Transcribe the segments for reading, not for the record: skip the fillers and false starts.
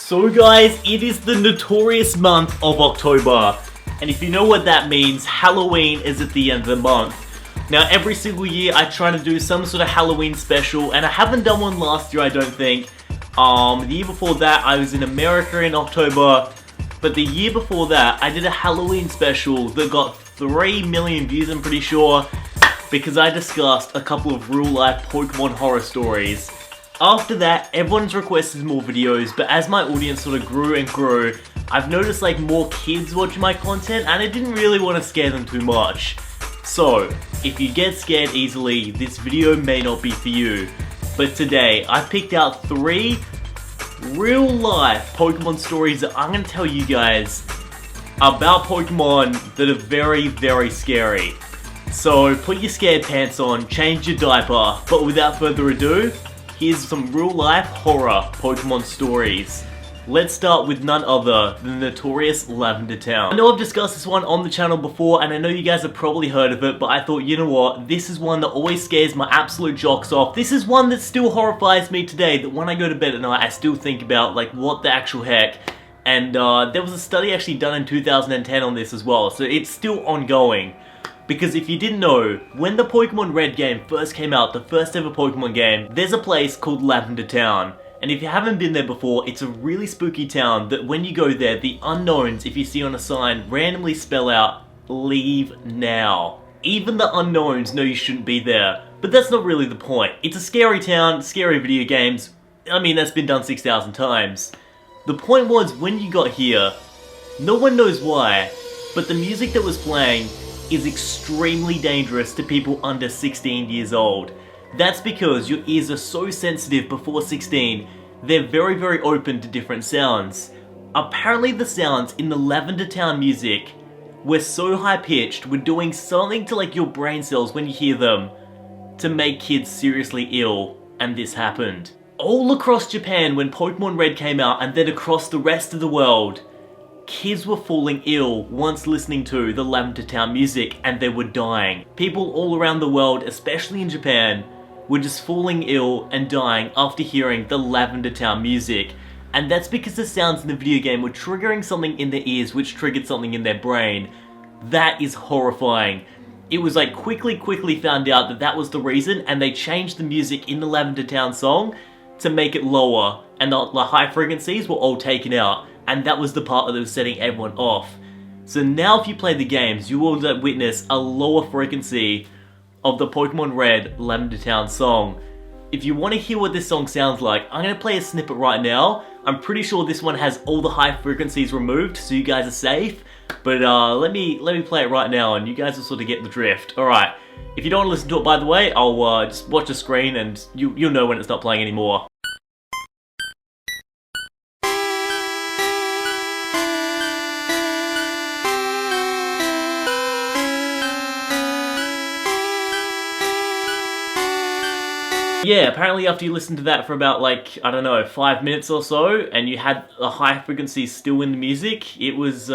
So guys, it is the notorious month of October, and if you know what that means, Halloween is at the end of the month. Now every single year I try to do some sort of Halloween special, and I haven't done one last year I don't think. The year before that I was in America in October, but the year before that I did a Halloween special that got 3 million views I'm pretty sure, because I discussed a couple of real life Pokemon horror stories. After that, everyone's requested more videos, but as my audience sort of grew and grew, I've noticed like more kids watching my content, and I didn't really want to scare them too much. So, if you get scared easily, this video may not be for you. But today, I picked out 3 real life Pokemon stories that I'm going to tell you guys about Pokemon that are very, very scary. So, put your scared pants on, change your diaper, but without further ado, here's some real life horror Pokemon stories. Let's start with none other than the notorious Lavender Town. I know I've discussed this one on the channel before, and I know you guys have probably heard of it, but I thought, you know what, this is one that always scares my absolute jocks off. This is one that still horrifies me today, that when I go to bed at night, I still think about, like, what the actual heck. And there was a study actually done in 2010 on this as well, so it's still ongoing. Because if you didn't know, when the Pokemon Red game first came out, the first ever Pokemon game, there's a place called Lavender Town. And if you haven't been there before, it's a really spooky town that when you go there, the unknowns, if you see on a sign, randomly spell out, "Leave now." Even the unknowns know you shouldn't be there. But that's not really the point. It's a scary town, scary video games. I mean, that's been done 6,000 times. The point was, when you got here, no one knows why, but the music that was playing is extremely dangerous to people under 16 years old. That's because your ears are so sensitive before 16, they're very, very open to different sounds. Apparently the sounds in the Lavender Town music were so high pitched, were doing something to like your brain cells when you hear them, to make kids seriously ill, and this happened. All across Japan when Pokemon Red came out, and then across the rest of the world, kids were falling ill once listening to the Lavender Town music, and they were dying. People all around the world, especially in Japan, were just falling ill and dying after hearing the Lavender Town music. And that's because the sounds in the video game were triggering something in their ears, which triggered something in their brain. That is horrifying. It was like quickly found out that that was the reason, and they changed the music in the Lavender Town song to make it lower, and the high frequencies were all taken out. And that was the part that was setting everyone off. So now if you play the games, you will witness a lower frequency of the Pokemon Red Lavender Town song. If you want to hear what this song sounds like, I'm going to play a snippet right now. I'm pretty sure this one has all the high frequencies removed, so you guys are safe. But let me play it right now, and you guys will sort of get the drift. Alright, if you don't want to listen to it by the way, I'll just watch the screen and you'll know when it's not playing anymore. Yeah, apparently after you listen to that for about like, I don't know, 5 minutes or so, and you had a high frequency still in the music, it was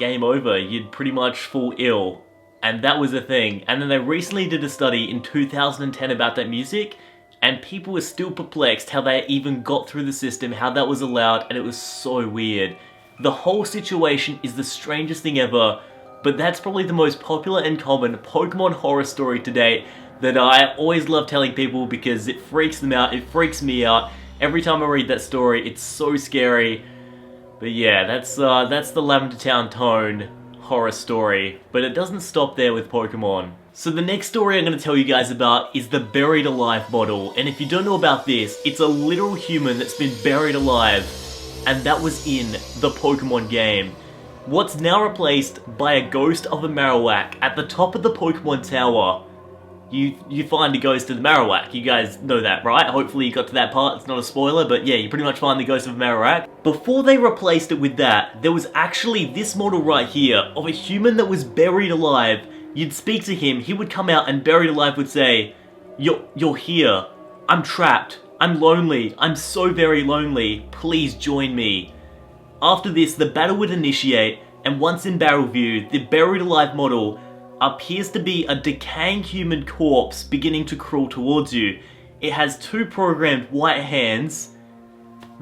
game over. You'd pretty much fall ill. And that was the thing. And then they recently did a study in 2010 about that music, and people were still perplexed how they even got through the system, how that was allowed, and it was so weird. The whole situation is the strangest thing ever, but that's probably the most popular and common Pokemon horror story to date that I always love telling people because it freaks them out, it freaks me out. Every time I read that story, it's so scary. But yeah, that's the Lavender Town tone horror story. But it doesn't stop there with Pokemon. So the next story I'm going to tell you guys about is the buried alive model. And if you don't know about this, it's a literal human that's been buried alive. And that was in the Pokemon game. What's now replaced by a ghost of a Marowak at the top of the Pokemon Tower. You find the ghost of the Marowak. You guys know that, right? Hopefully you got to that part, it's not a spoiler, but yeah, you pretty much find the ghost of a Marowak. Before they replaced it with that, there was actually this model right here of a human that was buried alive. You'd speak to him, he would come out and buried alive would say, You're here. I'm trapped. I'm lonely. I'm so very lonely. Please join me. After this, the battle would initiate, and once in battle view, the buried alive model appears to be a decaying human corpse beginning to crawl towards you. It has 2 programmed white hands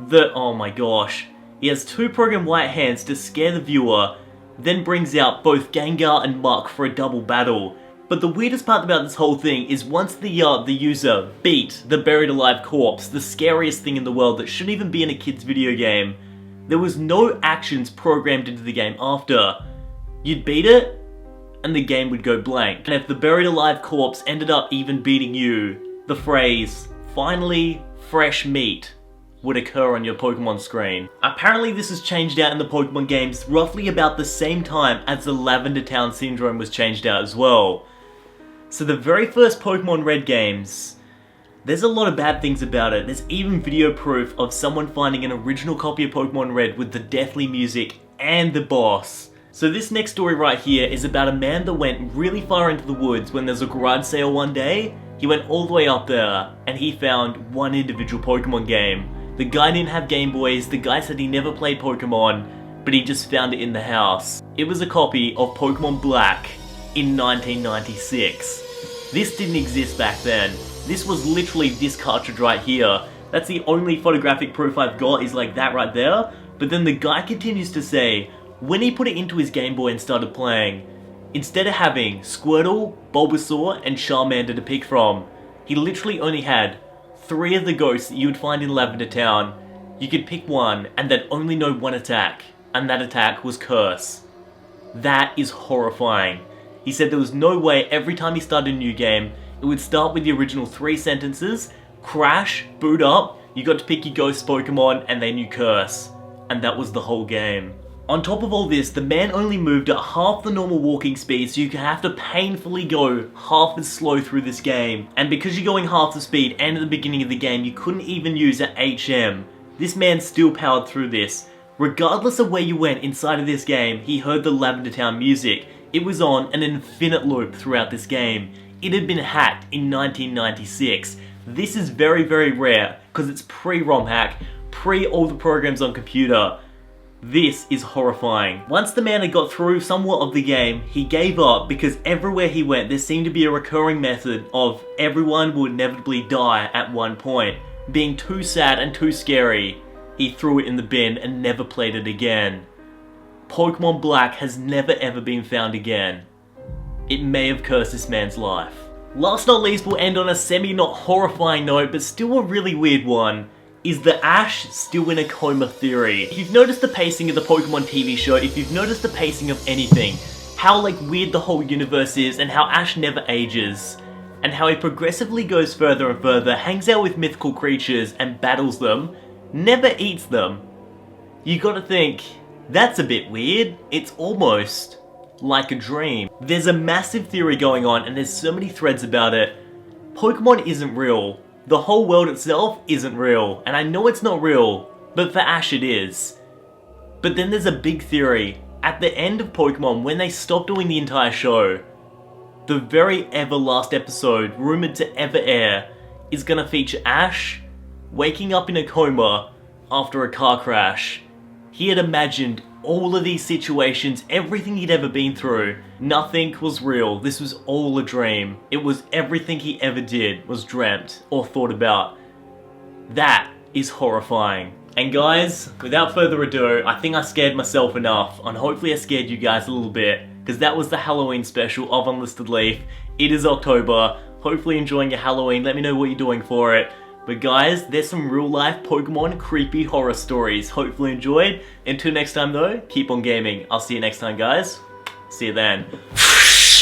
that, oh my gosh, He has two programmed white hands to scare the viewer, then brings out both Gengar and Muk for a double battle. But the weirdest part about this whole thing is once the user beat the buried alive corpse, the scariest thing in the world that shouldn't even be in a kid's video game, there was no actions programmed into the game after. You'd beat it, and the game would go blank. And if the buried alive corpse ended up even beating you, the phrase, "finally fresh meat," would occur on your Pokemon screen. Apparently this was changed out in the Pokemon games roughly about the same time as the Lavender Town syndrome was changed out as well. So the very first Pokemon Red games, there's a lot of bad things about it. There's even video proof of someone finding an original copy of Pokemon Red with the deathly music and the boss. So this next story right here is about a man that went really far into the woods when there's a garage sale one day. He went all the way up there and he found one individual Pokemon game. The guy didn't have Game Boys, the guy said he never played Pokemon, but he just found it in the house. It was a copy of Pokemon Black in 1996. This didn't exist back then. This was literally this cartridge right here. That's the only photographic proof I've got, is like that right there. But then the guy continues to say, when he put it into his Game Boy and started playing, instead of having Squirtle, Bulbasaur, and Charmander to pick from, he literally only had 3 of the ghosts that you would find in Lavender Town. You could pick one, and they'd only know one attack, and that attack was Curse. That is horrifying. He said there was no way every time he started a new game, it would start with the original 3 sentences, crash, boot up, you got to pick your ghost Pokemon, and then you curse. And that was the whole game. On top of all this, the man only moved at half the normal walking speed, so you could have to painfully go half as slow through this game. And because you're going half the speed and at the beginning of the game, you couldn't even use an HM. This man still powered through this. Regardless of where you went inside of this game, he heard the Lavender Town music. It was on an infinite loop throughout this game. It had been hacked in 1996. This is very, very rare, because it's pre-ROM hack, pre all the programs on computer. This is horrifying. Once the man had got through somewhat of the game, he gave up because everywhere he went there seemed to be a recurring method of everyone would inevitably die at one point. Being too sad and too scary, he threw it in the bin and never played it again. Pokemon Black has never ever been found again. It may have cursed this man's life. Last not least, we'll end on a semi-not horrifying note, but still a really weird one. Is the Ash still in a coma theory? If you've noticed the pacing of the Pokemon TV show, if you've noticed the pacing of anything, how like weird the whole universe is and how Ash never ages, and how he progressively goes further and further, hangs out with mythical creatures and battles them, never eats them. You gotta think, that's a bit weird. It's almost like a dream. There's a massive theory going on and there's so many threads about it. Pokemon isn't real. The whole world itself isn't real, and I know it's not real, but for Ash it is. But then there's a big theory. At the end of Pokemon, when they stop doing the entire show, the very ever last episode, rumoured to ever air, is gonna feature Ash waking up in a coma after a car crash. He had imagined all of these situations, everything he'd ever been through. Nothing was real. This was all a dream. It was everything he ever did was dreamt or thought about. That is horrifying. And guys, without further ado, I think I scared myself enough, and hopefully I scared you guys a little bit, because that was the Halloween special of Unlisted Leaf. It is October. Hopefully enjoying your Halloween. Let me know what you're doing for it. But guys, there's some real life Pokemon creepy horror stories. Hopefully enjoyed. Until next time though, keep on gaming. I'll see you next time guys. See you then.